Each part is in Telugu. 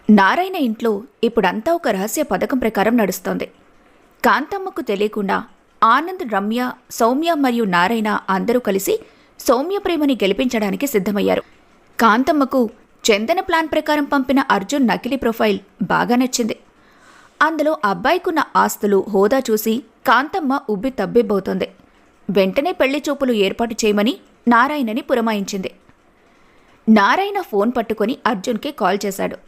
నారాయణ ఇంట్లో ఇప్పుడంతా ఒక రహస్య పథకం ప్రకారం నడుస్తోంది. కాంతమ్మకు తెలియకుండా ఆనంద్, రమ్య, సౌమ్య మరియు నారాయణ అందరూ కలిసి సౌమ్య ప్రేమని గెలిపించడానికి సిద్ధమయ్యారు. కాంతమ్మకు చందన ప్లాన్ ప్రకారం పంపిన అర్జున్ నకిలీ ప్రొఫైల్ బాగా నచ్చింది. అందులో అబ్బాయికున్న ఆస్తులు, హోదా చూసి కాంతమ్మ ఉబ్బి తబ్బిబ్బవుతోంది. వెంటనే పెళ్లి చూపులు ఏర్పాటు చేయమని నారాయణని పురమాయించింది. నారాయణ ఫోన్ పట్టుకుని అర్జున్కి కాల్ చేశాడు.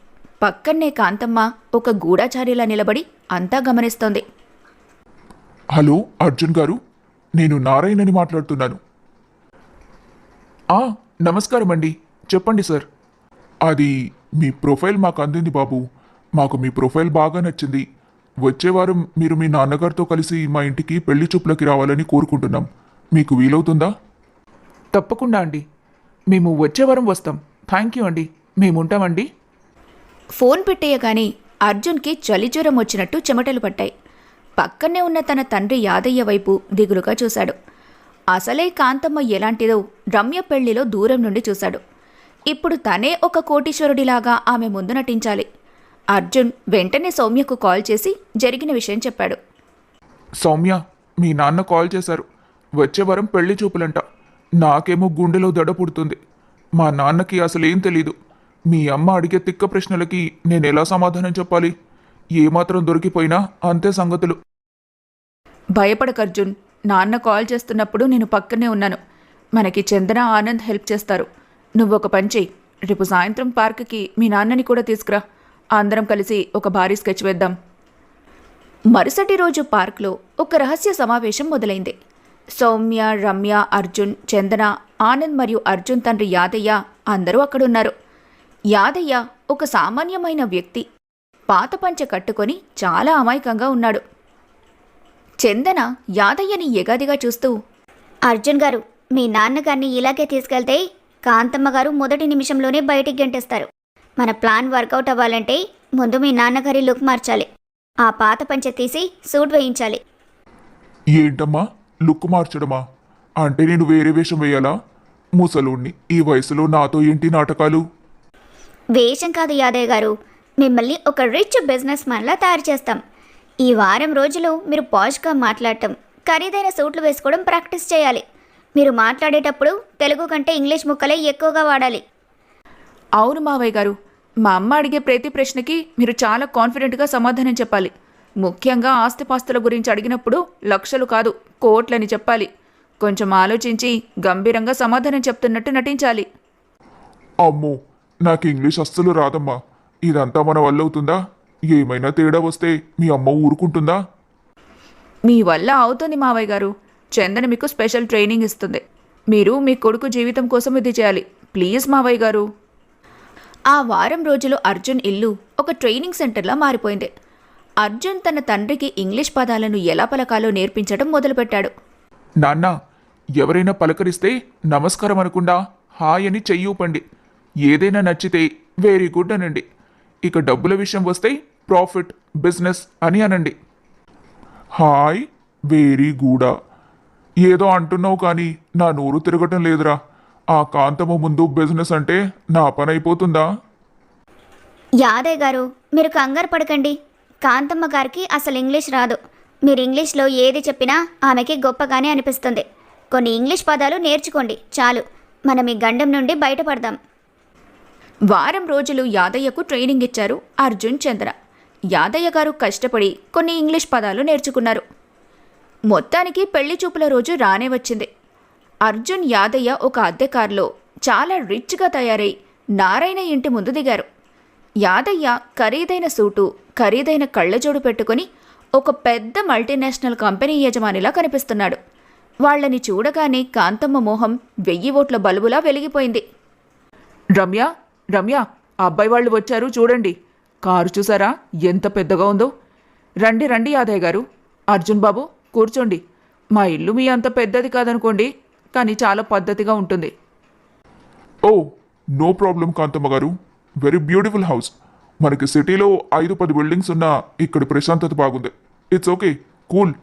పక్కన్నే కాంతమ్మ ఒక గూఢచారిలా నిలబడి అంతా గమనిస్తోంది. హలో అర్జున్ గారు, నేను నారాయణని మాట్లాడుతున్నాను. నమస్కారం అండి, చెప్పండి సార్. అది మీ ప్రొఫైల్ మాకు అందింది బాబు. మాకు మీ ప్రొఫైల్ బాగా నచ్చింది. వచ్చే వారం మీరు మీ నాన్నగారితో కలిసి మా ఇంటికి పెళ్లి చూపులకి రావాలని కోరుకుంటున్నాం. మీకు వీలవుతుందా? తప్పకుండా అండి, మేము వచ్చే వారం వస్తాం. థ్యాంక్ యూ అండి, మేముంటామండి. ఫోన్ పెట్టేయగానే అర్జున్కి చలిజ్వరం వచ్చినట్టు చెమటలు పట్టాయి. పక్కనే ఉన్న తన తండ్రి యాదయ్య వైపు దిగులుగా చూశాడు. అసలే కాంతమ్మ ఎలాంటిదో రమ్య పెళ్లిలో దూరం నుండి చూశాడు. ఇప్పుడు తనే ఒక కోటీశ్వరుడిలాగా ఆమె ముందు నటించాలి. అర్జున్ వెంటనే సౌమ్యకు కాల్ చేసి జరిగిన విషయం చెప్పాడు. సౌమ్య, మీ నాన్న కాల్ చేశారు. వచ్చే వారం పెళ్లి చూపులంట. నాకేమో గుండెలో దడ పుడుతుంది. మా నాన్నకి అసలేం తెలీదు. మీ అమ్మ అడిగే తిక్క ప్రశ్నలకి నేనెలా సమాధానం చెప్పాలి? ఏమాత్రం దొరికిపోయినా అంతే సంగతులు. భయపడకు అర్జున్, నాన్న కాల్ చేస్తున్నప్పుడు నేను పక్కనే ఉన్నాను. మనకి చందన, ఆనంద్ హెల్ప్ చేస్తారు. నువ్వొక పని చెయ్యి, రేపు సాయంత్రం పార్క్కి మీ నాన్నని కూడా తీసుకురా. అందరం కలిసి ఒక భారీ స్కెచ్ వేద్దాం. మరుసటి రోజు పార్క్లో ఒక రహస్య సమావేశం మొదలైంది. సౌమ్య, రమ్య, అర్జున్, చందన, ఆనంద్ మరియు అర్జున్ తండ్రి యాదయ్య అందరూ అక్కడున్నారు. యాదయ్య ఒక సామాన్యమైన వ్యక్తి. పాత పంచె కట్టుకొని చాలా అమాయకంగా ఉన్నాడు. చందన యాదయ్యని ఎగాదిగా చూస్తూ, అర్జున్ గారు, మీ నాన్నగారిని ఇలాగే తీసుకెళ్తే కాంతమ్మ గారు మొదటి నిమిషంలోనే బయటికి గెంటేస్తారు. మన ప్లాన్ వర్కౌట్ అవ్వాలంటే ముందు మీ నాన్నగారి లుక్ మార్చాలి. ఆ పాత పంచె తీసి సూట్ వేయించాలి. ఏంటమ్మా లుక్ మార్చడమా? అంటే నేను వేరే వేషం వేయాలా? ముసలుణ్ణి, ఈ వయసులో నాతో ఏంటి నాటకాలు? వేషం కాదు యాదయ్య గారు, మిమ్మల్ని ఒక రిచ్ బిజినెస్ మ్యాన్లా తయారు చేస్తాం. ఈ వారం రోజులు మీరు పాష్గా మాట్లాడటం, ఖరీదైన సూట్లు వేసుకోవడం ప్రాక్టీస్ చేయాలి. మీరు మాట్లాడేటప్పుడు తెలుగు కంటే ఇంగ్లీష్ ముక్కలే ఎక్కువగా వాడాలి. అవును మావయ్య గారు, మా అమ్మ అడిగే ప్రతి ప్రశ్నకి మీరు చాలా కాన్ఫిడెంట్గా సమాధానం చెప్పాలి. ముఖ్యంగా ఆస్తిపాస్తుల గురించి అడిగినప్పుడు లక్షలు కాదు కోట్లని చెప్పాలి. కొంచెం ఆలోచించి గంభీరంగా సమాధానం చెప్తున్నట్టు నటించాలి. అమ్మో, నాకు ఇంగ్లీష్ అస్సలు రాదమ్మా. ఇదంతా మన వల్ల అవుతుందా? ఏమైనా తేడా వస్తే మీ అమ్మ ఊరుకుంటుందా? మీ వల్ల అవుతుంది మావయ్య గారు. చందన మీకు స్పెషల్ ట్రైనింగ్ ఇస్తుంది. మీరు మీ కొడుకు జీవితం కోసం ఇది చేయాలి. ప్లీజ్ మావయ్య గారు. ఆ వారం రోజులు అర్జున్ ఇల్లు ఒక ట్రైనింగ్ సెంటర్లా మారిపోయింది. అర్జున్ తన తండ్రికి ఇంగ్లీష్ పదాలను ఎలా పలకాలో నేర్పించడం మొదలుపెట్టాడు. నాన్న, ఎవరైనా పలకరిస్తే నమస్కారం అనకుండా హాయ్ అని చెయ్యి ఊపండి. ఏదైనా నచ్చితే వెరీ గుడ్ అనండి. ఇక డబ్బుల విషయం వస్తే ప్రాఫిట్, బిజినెస్ అని అనండి. హాయ్, వెరీ గూడా ఏదో అంటున్నావు కానీ నా నోరు తిరగటం లేదురా. ఆ కాంతమ్మ ముందు బిజినెస్ అంటే నా పని అయిపోతుందా? యాదయ్య గారు, మీరు కంగారు పడకండి. కాంతమ్మ గారికి అసలు ఇంగ్లీష్ రాదు. మీరు ఇంగ్లీష్లో ఏది చెప్పినా ఆమెకి గొప్పగానే అనిపిస్తుంది. కొన్ని ఇంగ్లీష్ పదాలు నేర్చుకోండి చాలు. మనం ఈ గండం నుండి బయటపడదాం. వారం రోజులు యాదయ్యకు ట్రైనింగ్ ఇచ్చారు అర్జున్, చంద్ర. యాదయ్య గారు కష్టపడి కొన్ని ఇంగ్లీష్ పదాలు నేర్చుకున్నారు. మొత్తానికి పెళ్లి చూపుల రోజు రానే వచ్చింది. అర్జున్, యాదయ్య ఒక అద్దె కారులో చాలా రిచ్గా తయారై నారాయణ ఇంటి ముందు దిగారు. యాదయ్య ఖరీదైన సూటు, ఖరీదైన కళ్ళజోడు పెట్టుకుని ఒక పెద్ద మల్టీనేషనల్ కంపెనీ యజమానిలా కనిపిస్తున్నాడు. వాళ్లని చూడగానే కాంతమ్మ మోహం 1000 ఓట్ల బల్బులా వెలిగిపోయింది. రమ్య, రమ్య, అబ్బాయి వాళ్ళు వచ్చారు చూడండి. కారు చూసారా ఎంత పెద్దగా ఉందో? రండి రండి యాదయ్య గారు. అర్జున్ బాబు కూర్చోండి. మా ఇల్లు మీ అంత పెద్దది కాదనుకోండి, కానీ చాలా పద్ధతిగా ఉంటుంది. ఓ నో ప్రాబ్లం కాంతమ్మ గారు, వెరీ బ్యూటిఫుల్ హౌస్. మనకి సిటీలో 5-10 బిల్డింగ్స్ ఉన్నా ఇక్కడ ప్రశాంతత బాగుంది. ఇట్స్ ఓకే, కూల్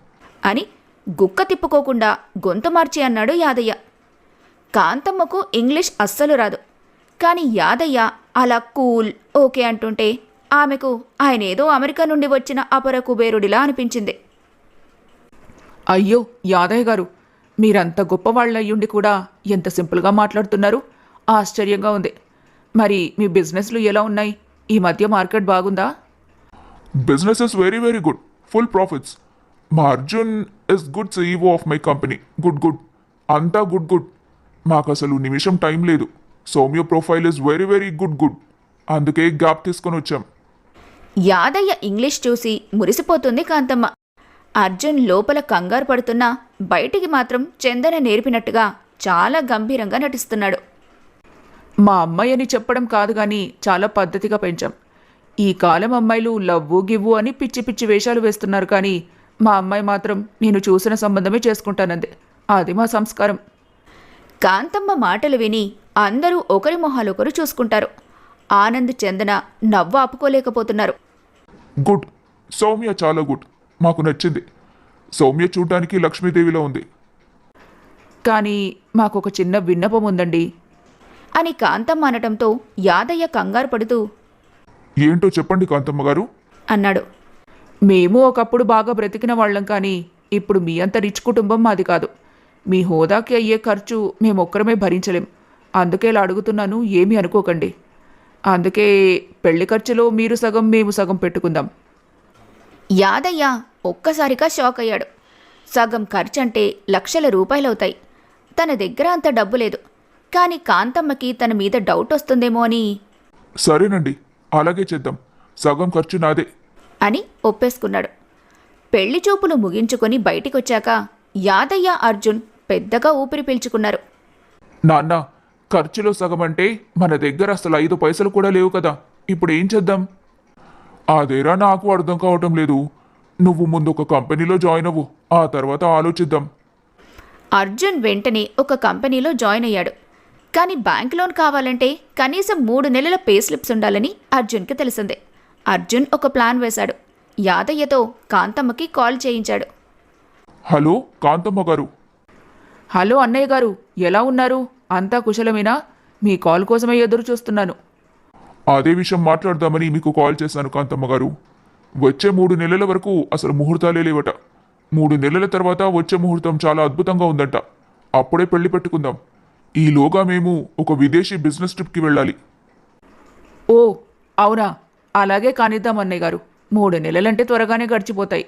అని గుక్క తిప్పుకోకుండా గొంతు మార్చి అన్నాడు యాదయ్య. కాంతమ్మకు ఇంగ్లీష్ అస్సలు రాదు. కాని యాదయ్య అలా కూల్ ఓకే అంటుంటే ఆమెకు ఆయనేదో అమెరికా నుండి వచ్చిన అపర కుబేరుడిలా అనిపించింది. అయ్యో యాదయ్య గారు, మీరంత గొప్పవాళ్ళయ్యుండి కూడా ఎంత సింపుల్గా మాట్లాడుతున్నారు, ఆశ్చర్యంగా ఉంది. మరి మీ బిజినెస్లు ఎలా ఉన్నాయి? ఈ మధ్య మార్కెట్ బాగుందా? Business is very very good, full profits. మా Arjun is good CEO of my company. Good good, అంతా గుడ్ గుడ్. మాకు అసలు నిమిషం టైం లేదు. Soumya profile is very very good good. అందుకే గ్యాప్ తీసుకొని వచ్చాం. యాదయ్య ఇంగ్లీష్ చూసి మురిసిపోతుంది కాంతమ్మ. అర్జున్ లోపల కంగారు పడుతున్నా బయటికి మాత్రం చందన నేర్పినట్టుగా చాలా గంభీరంగా నటిస్తున్నాడు. మా అమ్మాయి అని చెప్పడం కాదు కానీ చాలా పద్ధతిగా పెంచాం. ఈ కాలం అమ్మాయిలు లవ్వు గివ్వు అని పిచ్చి పిచ్చి వేషాలు వేస్తున్నారు, కానీ మా అమ్మాయి మాత్రం నేను చూసిన సంబంధమే చేసుకుంటానంది. అది మా సంస్కారం. కాంతమ్మ మాటలు విని అందరూ ఒకరి మొహాలొకరు చూసుకుంటారు. ఆనంద్, చందన నవ్వు ఆపుకోలేకపోతున్నారు. గుడ్, సౌమ్య చాలా గుడ్, మాకు నచ్చింది. సౌమ్య చూడడానికి లక్ష్మీదేవిలో ఉంది. కానీ మాకొక చిన్న విన్నపం ఉందండి అని కాంతమ్మ అనటంతో యాదయ్య కంగారు పడుతూ ఏంటో చెప్పండి కాంతమ్మ గారు. అన్నాడు. మేము ఒకప్పుడు బాగా బ్రతికిన వాళ్ళం, కానీ ఇప్పుడు మీ అంత రిచ్ కుటుంబం మాది కాదు. మీ హోదాకి అయ్యే ఖర్చు మేమొక్కరమే భరించలేం. అందుకే ఇలా అడుగుతున్నాను, ఏమీ అనుకోకండి. అందుకే పెళ్లి ఖర్చులో మీరు సగం మేము సగం పెట్టుకుందాం. యాదయ్య ఒక్కసారిగా షాక్ అయ్యాడు. సగం ఖర్చంటే లక్షల రూపాయలవుతాయి. తన దగ్గర అంత డబ్బు లేదు. కానీ కాంతమ్మకి తన మీద డౌట్ వస్తుందేమో అని సరేనండి, అలాగే చేద్దాం. సగం ఖర్చు నాదే అని ఒప్పేసుకున్నాడు. పెళ్లి చూపులు ముగించుకొని బయటికొచ్చాక యాదయ్య, అర్జున్ పెద్దగా ఊపిరి పీల్చుకున్నారు. నాన్న, ఖర్చులో సగం అంటే మన దగ్గర అసలు 5 పైసలు కూడా లేవు కదా. ఇప్పుడు ఏం చేద్దాం? అదేరా నాకు అర్థం కావటం లేదు. నువ్వు ముందు ఒక కంపెనీలో జాయిన్ అవ్వు, ఆ తర్వాత ఆలోచిద్దాం. అర్జున్ వెంటనే ఒక కంపెనీలో జాయిన్ అయ్యాడు. కానీ బ్యాంక్ లోన్ కావాలంటే కనీసం 3 నెలల పే స్లిప్స్ ఉండాలని అర్జున్కి తెలిసిందే. అర్జున్ ఒక ప్లాన్ వేశాడు. యాదయ్యతో కాంతమ్మకి కాల్ చేయించాడు. హలో కాంతమ్మ గారు. హలో అన్నయ్య గారు, ఎలా ఉన్నారు? అంతా కుశలమేనా? మీ కాల్ కోసమే ఎదురు చూస్తున్నాను. అదే విషయం మాట్లాడదామని మీకు కాల్ చేశాను కాంతమ్మ గారు. వచ్చే 3 నెలల వరకు అసలు ముహూర్తాలే లేవట. 3 నెలల తర్వాత వచ్చే ముహూర్తం చాలా అద్భుతంగా ఉందంట. అప్పుడే పెళ్లి పెట్టుకుందాం. ఈలోగా మేము ఒక విదేశీ బిజినెస్ ట్రిప్కి వెళ్ళాలి. ఓ అవునా, అలాగే కానిద్దాం అన్నయ్య గారు. 3 నెలలంటే త్వరగానే గడిచిపోతాయి.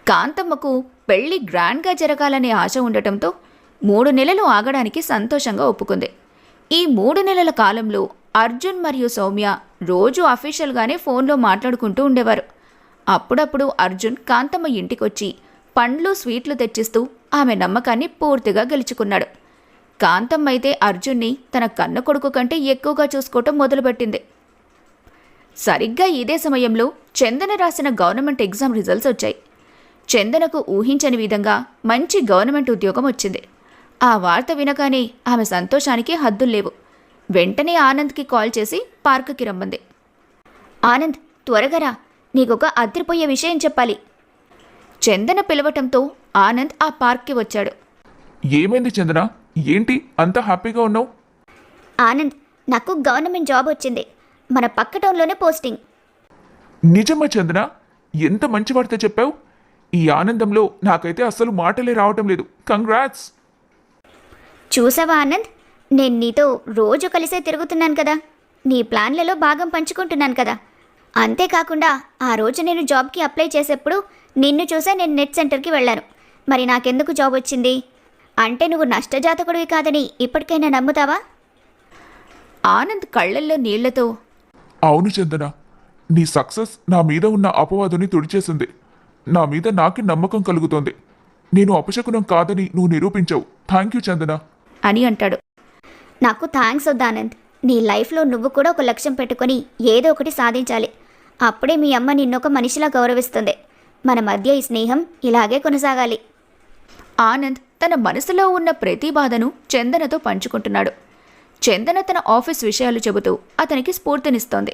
కాంతమ్మకు పెళ్లి గ్రాండ్గా జరగాలనే ఆశ ఉండటంతో 3 నెలలు ఆగడానికి సంతోషంగా ఒప్పుకుంది. ఈ 3 నెలల కాలంలో అర్జున్ మరియు సౌమ్య రోజు అఫీషియల్గానే ఫోన్లో మాట్లాడుకుంటూ ఉండేవారు. అప్పుడప్పుడు అర్జున్ కాంతమ్మ ఇంటికొచ్చి పండ్లు, స్వీట్లు తెచ్చిస్తూ ఆమె నమ్మకాన్ని పూర్తిగా గెలుచుకున్నాడు. కాంతమ్మ అయితే అర్జున్ని తన కన్న కొడుకు కంటే ఎక్కువగా చూసుకోవటం మొదలుపెట్టింది. సరిగ్గా ఇదే సమయంలో చందన రాసిన గవర్నమెంట్ ఎగ్జామ్ రిజల్ట్స్ వచ్చాయి. చందనకు ఊహించని విధంగా మంచి గవర్నమెంట్ ఉద్యోగం వచ్చింది. ఆ వార్త వినగానే ఆమె సంతోషానికి హద్దుల్లేవు. వెంటనే ఆనంద్కి కాల్ చేసి పార్కుకి రమ్మంది. ఆనంద్, త్వరగా రా, నీకొక అదిరిపోయే విషయం చెప్పాలి. చందన పిలవటంతో ఆనంద్ ఆ పార్క్కి వచ్చాడు. ఏమైంది చందన? ఏంటి అంత హ్యాపీగా ఉన్నావు? ఆనంద్, నాకు గవర్నమెంట్ జాబ్ వచ్చింది. మన పక్క టౌన్లోనే పోస్టింగ్. నిజమా చందన? ఎంత మంచి వార్త చెప్పావు. ఈ ఆనందంలో నాకైతే అస్సలు మాటలే రావటం లేదు. కంగ్రాట్స్. చూసావా ఆనంద్, నేను నీతో రోజు కలిసే తిరుగుతున్నాను కదా. నీ ప్లాన్లలో భాగం పంచుకుంటున్నాను కదా. అంతేకాకుండా ఆ రోజు నేను జాబ్కి అప్లై చేసేప్పుడు నిన్ను చూసే నేను నెట్ సెంటర్కి వెళ్ళాను. మరి నాకెందుకు జాబ్ వచ్చింది అంటే నువ్వు నష్టజాతకుడివి కాదని ఇప్పటికైనా నమ్ముతావా? ఆనంద్ కళ్ళల్లో నీళ్లతో అవును చందన, నీ సక్సెస్ నా మీద ఉన్న అపవాదుని తుడిచేసింది. నా మీద నాకే నమ్మకం కలుగుతోంది. నేను అపశకునం కాదని నువ్వు నిరూపించావు. థ్యాంక్ యూ చందన అని అంటాడు. నాకు థ్యాంక్స్ వద్దు ఆనంద్. నీ లైఫ్లో నువ్వు కూడా ఒక లక్ష్యం పెట్టుకొని ఏదో ఒకటి సాధించాలి. అప్పుడే మీ అమ్మ నిన్నొక మనిషిలా గౌరవిస్తుంది. మన మధ్య ఈ స్నేహం ఇలాగే కొనసాగాలి. ఆనంద్ తన మనసులో ఉన్న ప్రతి బాధను చందనతో పంచుకుంటున్నాడు. చందన తన ఆఫీస్ విషయాలు చెబుతూ అతనికి స్ఫూర్తినిస్తోంది.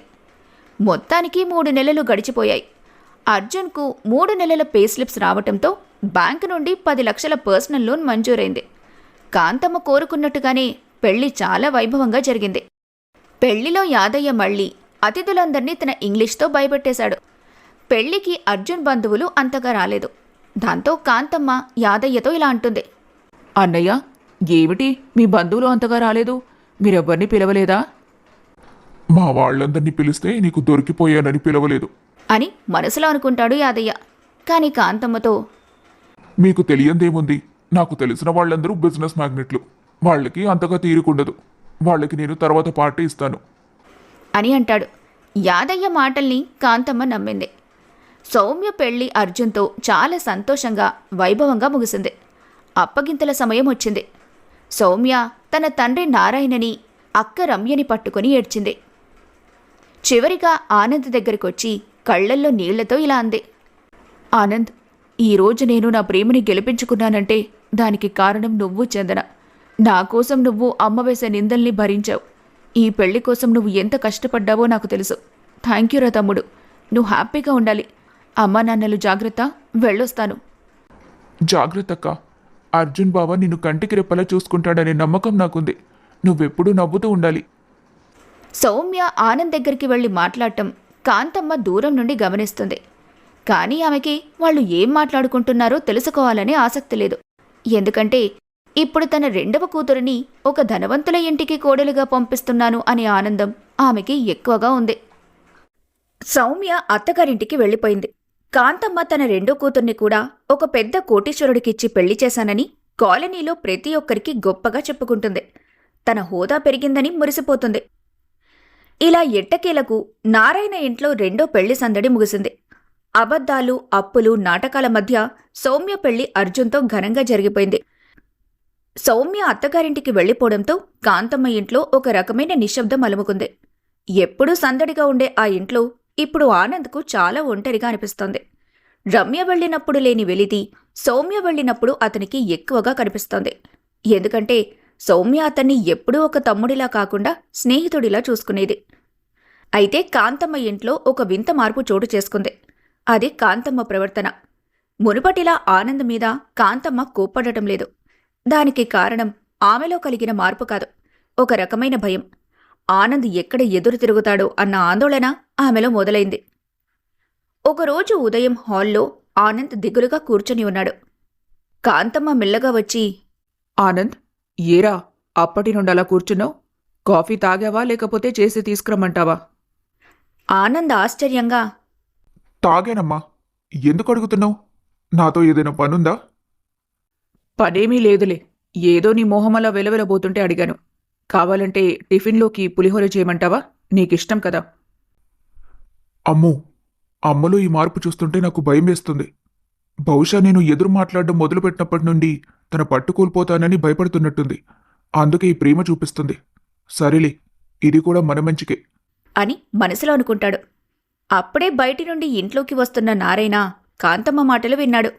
మొత్తానికి 3 నెలలు గడిచిపోయాయి. అర్జున్కు 3 నెలల పే స్లిప్స్ రావటంతో బ్యాంకు నుండి 10 లక్షల పర్సనల్ లోన్ మంజూరైంది. కాంతమ్మ కోరుకున్నట్టుగానే పెళ్లి చాలా వైభవంగా జరిగింది. పెళ్లిలో యాదయ్య మళ్ళీ అతిథులందర్నీ తన ఇంగ్లీష్తో భయపెట్టేశాడు. పెళ్లికి అర్జున్ బంధువులు అంతగా రాలేదు. దాంతో కాంతమ్మ యాదయ్యతో ఇలా అంటుంది. అన్నయ్య, ఏమిటి మీ బంధువులు అంతగా రాలేదు? మీరెవ్వరిని పిలవలేదా? మా వాళ్ళందరినీ పిలిస్తే నీకు దొరికిపోయానని పిలవలేదు. అని మనసులో అనుకుంటాడు యాదయ్య. కాని కాంతమ్మతో, మీకు తెలియందేముంది, నాకు తెలిసిన వాళ్ళందరూ బిజినెస్ మ్యాగ్నెట్లు. వాళ్ళకి అంతగా తీరుకుండదు. వాళ్ళకి నేను తర్వాత పార్టీ ఇస్తాను అని అంటాడు. యాదయ్య మాటల్ని కాంతమ్మ నమ్మింది. సౌమ్య పెళ్లి అర్జున్తో చాలా సంతోషంగా వైభవంగా ముగిసింది. అప్పగింతల సమయం వచ్చింది. సౌమ్య తన తండ్రి నారాయణని, అక్క రమ్యని పట్టుకుని ఏడ్చింది. చివరిగా ఆనంద్ దగ్గరికొచ్చి కళ్లల్లో నీళ్లతో ఇలా అంది. ఆనంద్, ఈరోజు నేను నా ప్రేమని గెలిపించుకున్నానంటే దానికి కారణం నువ్వు, చందన. నా కోసం నువ్వు అమ్మ వేసే నిందల్ని భరించావు. ఈ పెళ్లి కోసం నువ్వు ఎంత కష్టపడ్డావో నాకు తెలుసు. థ్యాంక్ యూ రా తమ్ముడు. నువ్వు హ్యాపీగా ఉండాలి. అమ్మా నాన్నలు జాగ్రత్త. వెళ్ళొస్తాను. జాగ్రత్తక్క. అర్జున్ బావ నిన్ను కంటికి రెప్పలా చూసుకుంటాడనే నమ్మకం నాకుంది. నువ్వెప్పుడూ నవ్వుతూ ఉండాలి. సౌమ్య ఆనంద్ దగ్గరికి వెళ్ళి మాట్లాడటం కాంతమ్మ దూరం నుండి గమనిస్తుంది. కానీ ఆమెకి వాళ్ళు ఏం మాట్లాడుకుంటున్నారో తెలుసుకోవాలనే ఆసక్తి లేదు. ఎందుకంటే ఇప్పుడు తన రెండవ కూతురిని ఒక ధనవంతుల ఇంటికి కోడలుగా పంపిస్తున్నాను అనే ఆనందం ఆమెకి ఎక్కువగా ఉంది. సౌమ్య అత్తగారింటికి వెళ్ళిపోయింది. కాంతమ్మ తన రెండో కూతుర్ని కూడా ఒక పెద్ద కోటీశ్వరుడికిచ్చి పెళ్లి చేశానని కాలనీలో ప్రతి ఒక్కరికి గొప్పగా చెప్పుకుంటుంది. తన హోదా పెరిగిందని మురిసిపోతుంది. ఇలా ఎట్టకేలకు నారాయణ ఇంట్లో రెండో పెళ్లి సందడి ముగిసింది. అబద్ధాలు, అప్పులు, నాటకాల మధ్య సౌమ్య పెళ్లి అర్జున్తో ఘనంగా జరిగిపోయింది. సౌమ్య అత్తగారింటికి వెళ్ళిపోవడంతో కాంతమ్మ ఇంట్లో ఒక రకమైన నిశ్శబ్దం అలుముకుంది. ఎప్పుడూ సందడిగా ఉండే ఆ ఇంట్లో ఇప్పుడు ఆనంద్కు చాలా ఒంటరిగా అనిపిస్తోంది. రమ్య వెళ్ళినప్పుడు లేని వెలితి సౌమ్య వెళ్ళినప్పుడు అతనికి ఎక్కువగా కనిపిస్తోంది. ఎందుకంటే సౌమ్య అతన్ని ఎప్పుడూ ఒక తమ్ముడిలా కాకుండా స్నేహితుడిలా చూసుకునేది. అయితే కాంతమ్మ ఇంట్లో ఒక వింత మార్పు చోటు చేసుకుంది. అది కాంతమ్మ ప్రవర్తన. మునుపటిలా ఆనంద్ మీద కాంతమ్మ కోప్పడటం లేదు. దానికి కారణం ఆమెలో కలిగిన మార్పు కాదు, ఒక రకమైన భయం. ఆనంద్ ఎక్కడ ఎదురు తిరుగుతాడో అన్న ఆందోళన ఆమెలో మొదలైంది. ఒకరోజు ఉదయం హాల్లో ఆనంద్ దిగులుగా కూర్చొని ఉన్నాడు. కాంతమ్మ మెల్లగా వచ్చి, ఆనంద్, ఏరా అప్పటి నుండి అలా కూర్చున్నావు? కాఫీ తాగావా లేకపోతే చేసి తీసుకురమ్మంటావా? ఆనంద్ ఆశ్చర్యంగా, తాగానమ్మా. ఎందుకు అడుగుతున్నావు? నాతో ఏదైనా పనుందా? పనేమీ లేదులే, ఏదో నీ మొహమలా వెలవెలబోతుంటే అడిగాను. కావాలంటే టిఫిన్లోకి పులిహోర చేయమంటావా? నీకిష్టం కదా. అమ్మో, అమ్మలో ఈ మార్పు చూస్తుంటే నాకు భయం వేస్తుంది. బహుశా నేను ఎదురు మాట్లాడడం మొదలుపెట్టినప్పటి నుండి తన పట్టు కోల్పోతానని భయపడుతున్నట్టుంది. అందుకే ఈ ప్రేమ చూపిస్తుంది. సరేలే, ఇది కూడా మన మంచికే అని మనసులో అనుకుంటాడు. అప్పుడే బయటి నుండి ఇంట్లోకి వస్తున్న నారాయణ కాంతమ్మ మాటలు విన్నాడు.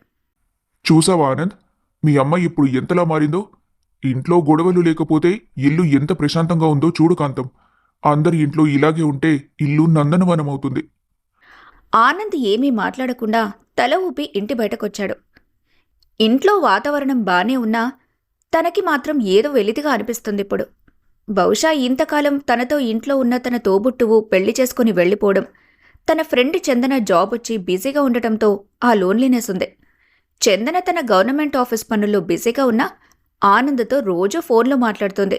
చూసావా ఆనంద్, మీ అమ్మ ఇప్పుడు ఎంతలా మారిందో? ఇంట్లో గొడవలు లేకపోతే ఇల్లు ఎంత ప్రశాంతంగా ఉందో చూడు కాంతం. అందరి ఇంట్లో ఇలాగే ఉంటే ఇల్లు నందనవనం అవుతుంది. ఆనంద్ ఏమీ మాట్లాడకుండా తల ఊపి ఇంటి బయటకొచ్చాడు. ఇంట్లో వాతావరణం బానే ఉన్నా తనకి మాత్రం ఏదో వెలితిగా అనిపిస్తుందిప్పుడు. బహుశా ఇంతకాలం తనతో ఇంట్లో ఉన్న తన తోబుట్టువు పెళ్లి చేసుకుని వెళ్ళిపోవడం, తన ఫ్రెండ్ చందన జాబ్ వచ్చి బిజీగా ఉండటంతో ఆ లోన్లీనెస్ ఉంది. చందన తన గవర్నమెంట్ ఆఫీస్ పనుల్లో బిజీగా ఉన్నా ఆనంద్తో రోజూ ఫోన్లో మాట్లాడుతుంది.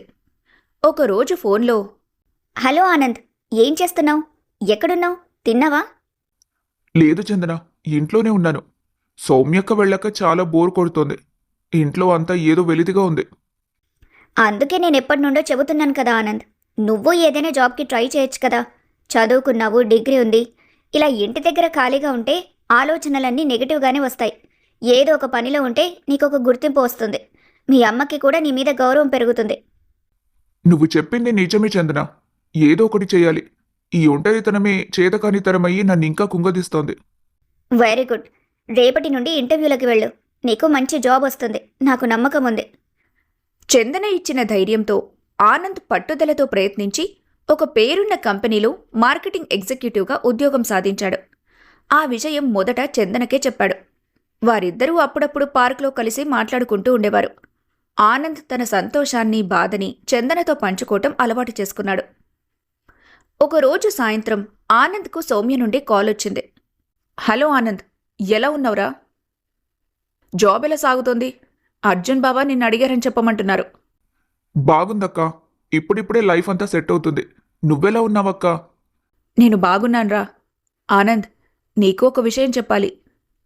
ఒకరోజు ఫోన్లో, హలో ఆనంద్, ఏం చేస్తున్నావు? ఎక్కడున్నావు? తిన్నావా? లేదు చందన, ఇంట్లోనే ఉన్నాను. సౌమ్యక్క వెళ్ళాక చాలా బోర్ కొడుతోంది. ఇంట్లో అంతా ఏదో వెలితిగా ఉంది. అందుకే నేను ఎప్పటి నుండో చెబుతున్నాను కదా ఆనంద్, నువ్వు ఏదైనా జాబ్కి ట్రై చేయొచ్చు కదా. చదువుకున్నావు, డిగ్రీ ఉంది. ఇలా ఇంటి దగ్గర ఖాళీగా ఉంటే ఆలోచనలన్నీ నెగిటివ్గానే వస్తాయి. ఏదో ఒక పనిలో ఉంటే నీకొక గుర్తింపు వస్తుంది. మీ అమ్మకి కూడా నీ మీద గౌరవం పెరుగుతుంది. నువ్వు చెప్పింది నిజమే చందన. ఏదో ఒకటి చేయాలి. ఈ ఒంటరితనమే చేతకానితనమయ్యి నన్ను ఇంకా కుంగదీస్తోంది. Very good. రేపటి నుండి ఇంటర్వ్యూలకు వెళ్ళు. నీకు మంచి జాబ్ వస్తుంది, నాకు నమ్మకం ఉంది. చందన ఇచ్చిన ధైర్యంతో ఆనంద్ పట్టుదలతో ప్రయత్నించి ఒక పేరున్న కంపెనీలో మార్కెటింగ్ ఎగ్జిక్యూటివ్గా ఉద్యోగం సాధించాడు. ఆ విషయం మొదట చందనకే చెప్పాడు. వారిద్దరూ అప్పుడప్పుడు పార్కులో కలిసి మాట్లాడుకుంటూ ఉండేవారు. ఆనంద్ తన సంతోషాన్ని, బాధని చందనతో పంచుకోవటం అలవాటు చేసుకున్నాడు. ఒకరోజు సాయంత్రం ఆనంద్కు సౌమ్య నుండి కాల్ వచ్చింది. హలో ఆనంద్, ఎలా ఉన్నావురా? జాబ్ ఎలా సాగుతోంది? అర్జున్ బాబా నిన్ను అడిగారని చెప్పమంటున్నారు. బాగుందక్కా. ఇప్పుడిప్పుడే లైఫ్ అంతా సెట్ అవుతుంది. నువ్వెలా ఉన్నావక్కా? నేను బాగున్నాన్రా. ఆనంద్, నీకు ఒక విషయం చెప్పాలి.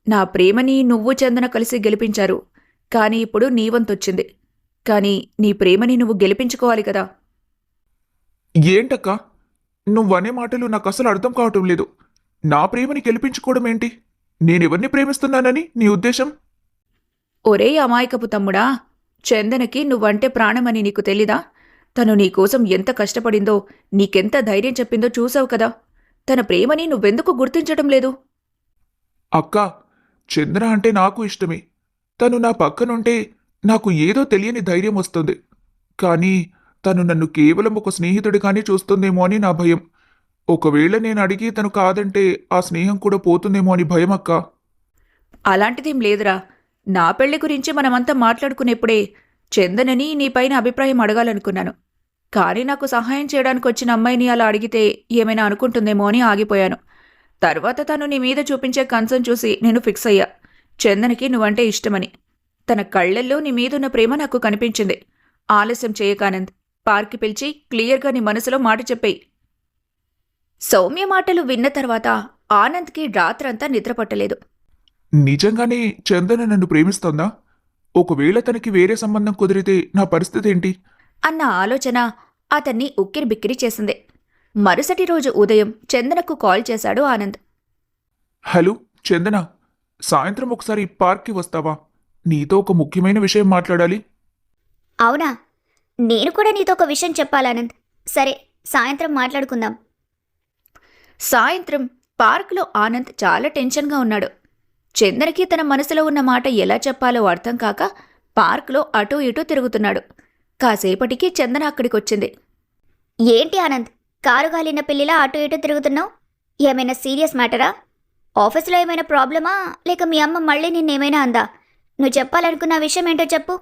నా ప్రేమని నువ్వు చందన కలిసి గెలిపించారు. కానీ ఇప్పుడు నీ వంతొచ్చింది. కానీ నీ ప్రేమని నువ్వు గెలిపించుకోవాలి కదా. ఏంటక్కా, నువ్వనే మాటలు నాకు అసలు అర్థం కావటం లేదు. నా ప్రేమని గెలిపించుకోవడం ఏంటి? నేనెవరిని ప్రేమిస్తున్నానని నీ ఉద్దేశం? ఒరే అమాయకపు తమ్ముడా, చందనకి నువ్వంటే ప్రాణమని నీకు తెలీదా? తను నీకోసం ఎంత కష్టపడిందో, నీకెంత ధైర్యం చెప్పిందో చూసావు కదా. తన ప్రేమని నువ్వెందుకు గుర్తించటం లేదు? అక్కా, చంద్ర అంటే నాకు ఇష్టమే. తను నా పక్కనుంటే నాకు ఏదో తెలియని ధైర్యం వస్తుంది. కానీ తను నన్ను కేవలం ఒక స్నేహితుడిగానే చూస్తుందేమో అని నా భయం. ఒకవేళ నేను అడిగి తను కాదంటే ఆ స్నేహం కూడా పోతుందేమో అని భయం అక్కా. అలాంటిదేం లేదురా. నా పెళ్లి గురించి మనమంతా మాట్లాడుకునేప్పుడే చందనని నీపైన అభిప్రాయం అడగాలనుకున్నాను. కానీ నాకు సహాయం చేయడానికి వచ్చిన అమ్మాయిని అలా అడిగితే ఏమైనా అనుకుంటుందేమో అని ఆగిపోయాను. తర్వాత తను నీ మీద చూపించే కన్సర్న్ చూసి నేను ఫిక్స్ అయ్యా. చందనకి నువ్వంటే ఇష్టమని. తన కళ్ళల్లో నీ మీదున్న ప్రేమ నాకు కనిపించింది. ఆలస్యం చేయకానంద్, పార్క్కి పిలిచి క్లియర్గా నీ మనసులో మాట చెప్పేయి. సౌమ్య మాటలు విన్న తర్వాత ఆనంద్కి రాత్రంతా నిద్రపట్టలేదు. నిజంగానే చందన నన్ను ప్రేమిస్తోందా? ఒకవేళ తనకి వేరే సంబంధం కుదిరితే నా పరిస్థితి ఏంటి? అన్న ఆలోచన అతన్ని ఉక్కిరిబిక్కిరి చేసింది. మరుసటి రోజు ఉదయం చందనకు కాల్ చేశాడు ఆనంద్. హలో చందన, సాయంత్రం ఒకసారి పార్క్కి వస్తావా? నీతో ఒక ముఖ్యమైన విషయం మాట్లాడాలి. అవునా? నేను కూడా నీతో ఒక విషయం చెప్పాలానంద్. సరే, సాయంత్రం మాట్లాడుకుందాం. సాయంత్రం పార్కులో ఆనంద్ చాలా టెన్షన్గా ఉన్నాడు. చందనకి తన మనసులో ఉన్న మాట ఎలా చెప్పాలో అర్థం కాక పార్కులో అటూ ఇటూ తిరుగుతున్నాడు. కాసేపటికి చందన అక్కడికొచ్చింది. ఏంటి ఆనంద్, కారు గాలిన పిల్లిలా అటు ఇటు తిరుగుతున్నావు? ఏమైనా సీరియస్ మ్యాటరా? ఆఫీస్లో ఏమైనా ప్రాబ్లమా, లేక మీ అమ్మ మళ్ళీ నిన్నేమైనా అందా? నువ్వు చెప్పాలనుకున్న విషయం ఏంటో చెప్పు.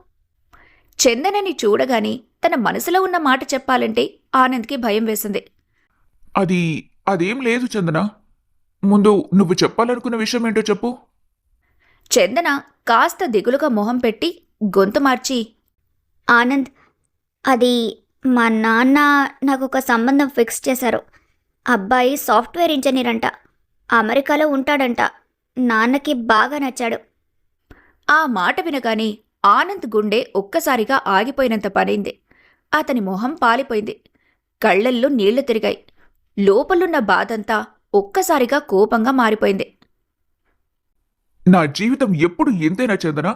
చందనని చూడగానే తన మనసులో ఉన్న మాట చెప్పాలంటే ఆనంద్కి భయం వేసింది. అదేం లేదు చందన. ముందు నువ్వు చెప్పాలనుకున్న విషయం ఏంటో చెప్పు. చందన కాస్త దిగులుగా మొహం పెట్టి గొంతు మార్చి, ఆనంద్, అది మా నాన్న నాకు ఒక సంబంధం ఫిక్స్ చేశారు. అబ్బాయి సాఫ్ట్వేర్ ఇంజనీర్ అంట. అమెరికాలో ఉంటాడంట. నాన్నకి బాగా నచ్చాడు. ఆ మాట వినగానే ఆనంద్ గుండె ఒక్కసారిగా ఆగిపోయినంత పనైంది. అతని మొహం పాలిపోయింది. కళ్లల్లో నీళ్లు తిరిగాయి. లోపలున్న బాధంతా ఒక్కసారిగా కోపంగా మారిపోయింది. నా జీవితం ఎప్పుడు ఎంతైనా చందన.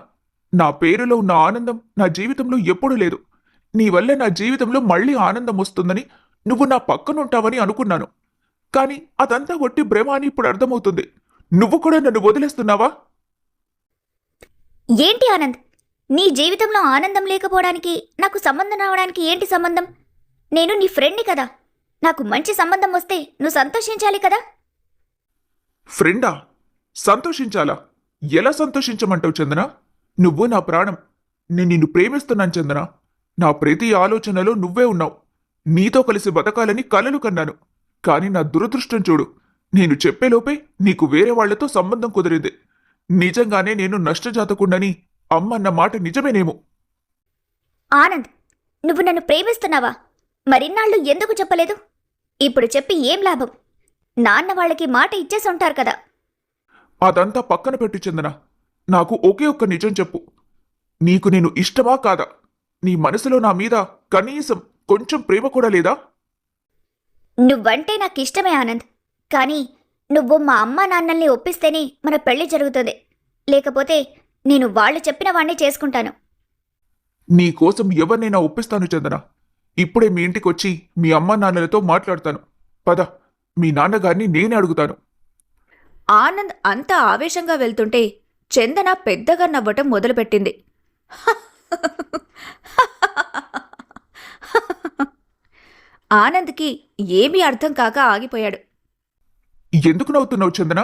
నా పేరులో ఉన్న ఆనందం నా జీవితంలో ఎప్పుడూ లేదు. నీ వల్ల నా జీవితంలో మళ్ళీ ఆనందం వస్తుందని, నువ్వు నా పక్కనుంటావని అనుకున్నాను. కానీ అదంతా ఒట్టి భ్రమ అని ఇప్పుడు అర్థమవుతుంది. నువ్వు కూడా నన్ను వదిలేస్తున్నావా? ఏంటి ఆనంద్, నీ జీవితంలో ఆనందం లేకపోవడానికి నాకు సంబంధం రావడానికి ఏంటి సంబంధం? నేను నీ ఫ్రెండ్ని కదా. నాకు మంచి సంబంధం వస్తే నువ్వు సంతోషించాలి కదా. ఫ్రెండా? సంతోషించాలా? ఎలా సంతోషించమంటావు చందన? నువ్వు నా ప్రాణం. నేను నిన్ను ప్రేమిస్తున్నాను చందన. నా ప్రతి ఆలోచనలో నువ్వే ఉన్నావు. నీతో కలిసి బతకాలని కలలు కన్నాను. కానీ నా దురదృష్టం చూడు, నేను చెప్పేలోపే నీకు వేరే వాళ్లతో సంబంధం కుదిరింది. నిజంగానే నేను నష్టజాతకుండని అమ్మన్న మాట నిజమేనేమో. ఆనంద్, నువ్వు నన్ను ప్రేమిస్తున్నావా? మరిన్నాళ్ళు ఎందుకు చెప్పలేదు? ఇప్పుడు చెప్పి ఏం లాభం? నాన్న వాళ్ళకి మాట ఇచ్చేసి ఉంటారు కదా. అదంతా పక్కన పెట్టు చందన. నాకు ఒకే ఒక్క నిజం చెప్పు. నీకు నేను ఇష్టమా కాదా? నీ మనసులో నా మీద కనీసం కొంచెం ప్రేమ కూడా లేదా? నువ్వంటే నాకు ఇష్టమే ఆనంద్. కానీ నువ్వు మా అమ్మ నాన్నల్ని ఒప్పిస్తేనే మన పెళ్లి జరుగుతుంది. లేకపోతే నేను వాళ్ళు చెప్పిన వాణ్ణి చేసుకుంటాను. నీకోసం ఎవరినైనా ఒప్పిస్తాను చందన. ఇప్పుడే మీ ఇంటికొచ్చి మీ అమ్మ నాన్నలతో మాట్లాడతాను. పద, మీ నాన్నగారిని నేనే అడుగుతాను. ఆనంద్ అంత ఆవేశంగా వెళ్తుంటే చందన పెద్దగా నవ్వటం మొదలుపెట్టింది. ఆనంద్కి ఏమీ అర్థం కాక ఆగిపోయాడు. ఎందుకు నవ్వుతున్నావు చందన?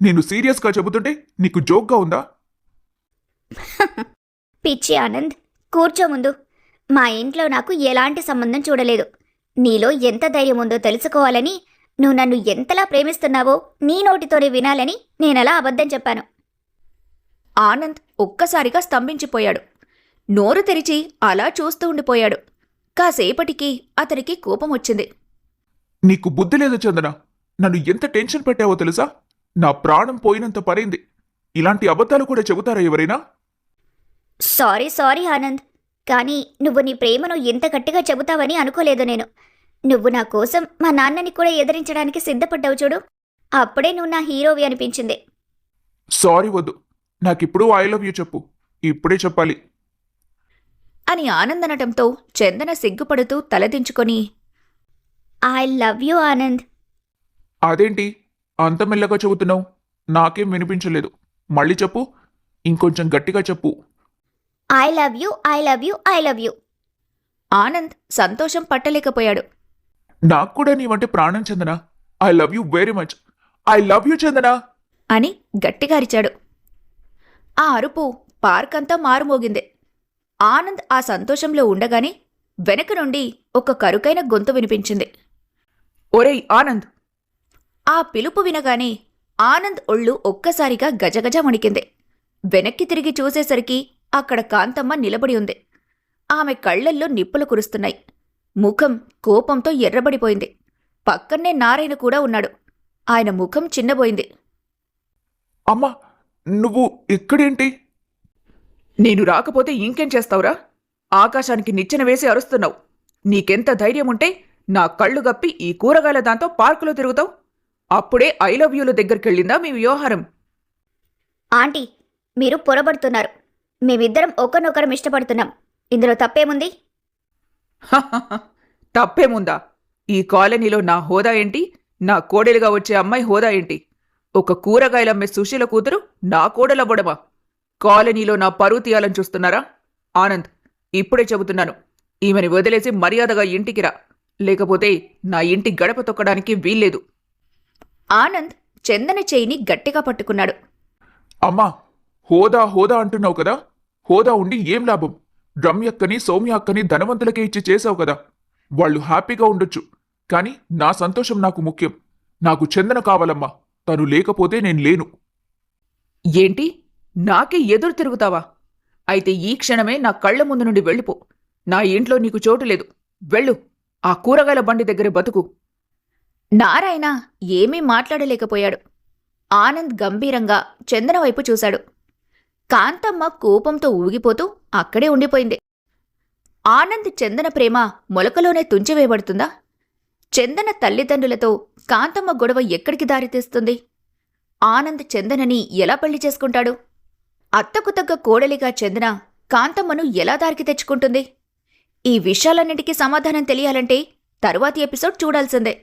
నేను సీరియస్గా చెబుతుంటే నీకు జోక్గా ఉందా? పిచ్చి ఆనంద్, కూర్చో ముందు. మా ఇంట్లో నాకు ఎలాంటి సంబంధం చూడలేదు. నీలో ఎంత ధైర్యం ఉందో తెలుసుకోవాలని, నువ్వు నన్ను ఎంతలా ప్రేమిస్తున్నావో నీ నోటితోనే వినాలని నేనలా అబద్ధం చెప్పాను. ఆనంద్ ఒక్కసారిగా స్తంభించిపోయాడు. నోరు తెరిచి అలా చూస్తూ ఉండిపోయాడు. కాసేపటికి అతనికి కోపం వచ్చింది. నీకు బుద్ధి లేదు చందన. నన్ను ఎంత టెన్షన్ పెట్టావో తెలుసా? నా ప్రాణం పోయినంత పరైంది. ఇలాంటి అబద్ధాలు కూడా చెబుతారా ఎవరైనా? సారీ ఆనంద్, కానీ నువ్వు నీ ప్రేమను ఎంత గట్టిగా చెబుతావని అనుకోలేదు నేను. నువ్వు నా కోసం మా నాన్నని కూడా ఎదిరించడానికి సిద్ధపడ్డావు చూడు, అప్పుడే నువ్వు నా హీరోవి అనిపించింది. సారీ వద్దు. నాకిప్పుడు ఐ లవ్ యూ చెప్పు. ఇప్పుడే చెప్పాలి అని ఆనంద్ అనటంతో చందన సిగ్గుపడుతూ తలదించుకొని, ఐ లవ్ యూ ఆనంద్. అదేంటి అంత మెల్లగా చెబుతున్నావు? నాకేం వినిపించలేదు. మళ్ళీ చెప్పు. ఇంకొంచెం గట్టిగా చెప్పు. I love you, I love you, I love you. Anand సంతోషం పట్టలేకపోయాడు. నాకు కూడా నీవంటే ప్రాణం Chandana. I love you very much. I love you Chandana అని గట్టిగా అరిచాడు. ఆ అరుపు పార్క్ అంతా మారుమోగింది. ఆనంద్ ఆ సంతోషంలో ఉండగానే వెనక నుండి ఒక కరుకైన గొంతు వినిపించింది. ఒరేయ్ ఆనంద్! ఆ పిలుపు వినగానే ఆనంద్ ఒళ్ళు ఒక్కసారిగా గజగజ వణికింది. వెనక్కి తిరిగి చూసేసరికి అక్కడ కాంతమ్మ నిలబడి ఉంది. ఆమె కళ్లల్లో నిప్పులు కురుస్తున్నాయి. ముఖం కోపంతో ఎర్రబడిపోయింది. పక్కన్నే నారాయణ కూడా ఉన్నాడు. ఆయన ముఖం చిన్నబోయింది. అమ్మా, నువ్వు ఇక్కడేంటి? నేను రాకపోతే ఇంకేం చేస్తావురా? ఆకాశానికి నిచ్చెన వేసి అరుస్తున్నావు. నీకెంత ధైర్యం ఉంటే నా కళ్ళు గప్పి ఈ కూరగాయల దాంతో పార్కులో తిరుగుతావు? అప్పుడే ఐ లవ్ యూల దగ్గరికెళ్ళిందా మీ వ్యవహారం? ఆంటీ, మీరు పొరబడుతున్నారు. మేమిద్దరం ఒకరినొకరం ఇష్టపడుతున్నాం. ఇందులో తప్పేముంది? హహహ, తప్పేముందా? ఈ కాలనీలో నా హోదా ఏంటి? నా కోడలిగా వచ్చే అమ్మాయి హోదా ఏంటి? ఒక కూరగాయలమ్మే సుశీల కూతురు నా కోడలవ్వడమా? కాలనీలో నా పరువు తీయాలని చూస్తున్నారా? ఆనంద్, ఇప్పుడే చెబుతున్నాను. ఈమెని వదిలేసి మర్యాదగా ఇంటికి రా. లేకపోతే నా ఇంటి గడప తొక్కడానికి వీల్లేదు. ఆనంద్ చందన చేయిని గట్టిగా పట్టుకున్నాడు. అమ్మా, హోదా హోదా అంటున్నావు కదా. హోదా ఉండి ఏం లాభం? రమ్యక్కని సౌమ్య అక్కని ధనవంతులకే ఇచ్చి చేసావు కదా. వాళ్ళు హ్యాపీగా ఉండొచ్చు, కానీ నా సంతోషం నాకు ముఖ్యం. నాకు చందన కావాలమ్మా. తను లేకపోతే నేను లేను. ఏంటి? నాకే ఎదురు తిరుగుతావా? అయితే ఈ క్షణమే నా కళ్ల ముందు నుండి వెళ్ళిపో. నా ఇంట్లో నీకు చోటు లేదు. వెళ్ళు. ఆ కూరగాయల బండి దగ్గరే బతుకు. నారాయణ ఏమీ మాట్లాడలేకపోయాడు. ఆనంద్ గంభీరంగా చందన వైపు చూశాడు. కాంతమ్మ కోపంతో ఊగిపోతూ అక్కడే ఉండిపోయింది. ఆనంద్ చందన ప్రేమ మొలకలోనే తుంచివేయబడుతుందా? చందన తల్లిదండ్రులతో కాంతమ్మ గొడవ ఎక్కడికి దారితీస్తుంది? ఆనంద్ చందనని ఎలా పెళ్లి చేసుకుంటాడు? అత్తకు తగ్గ కోడలిగా చందన కాంతమ్మను ఎలా దారికి తెచ్చుకుంటుంది? ఈ విషయాలన్నింటికీ సమాధానం తెలియాలంటే తరువాతి ఎపిసోడ్ చూడాల్సిందే.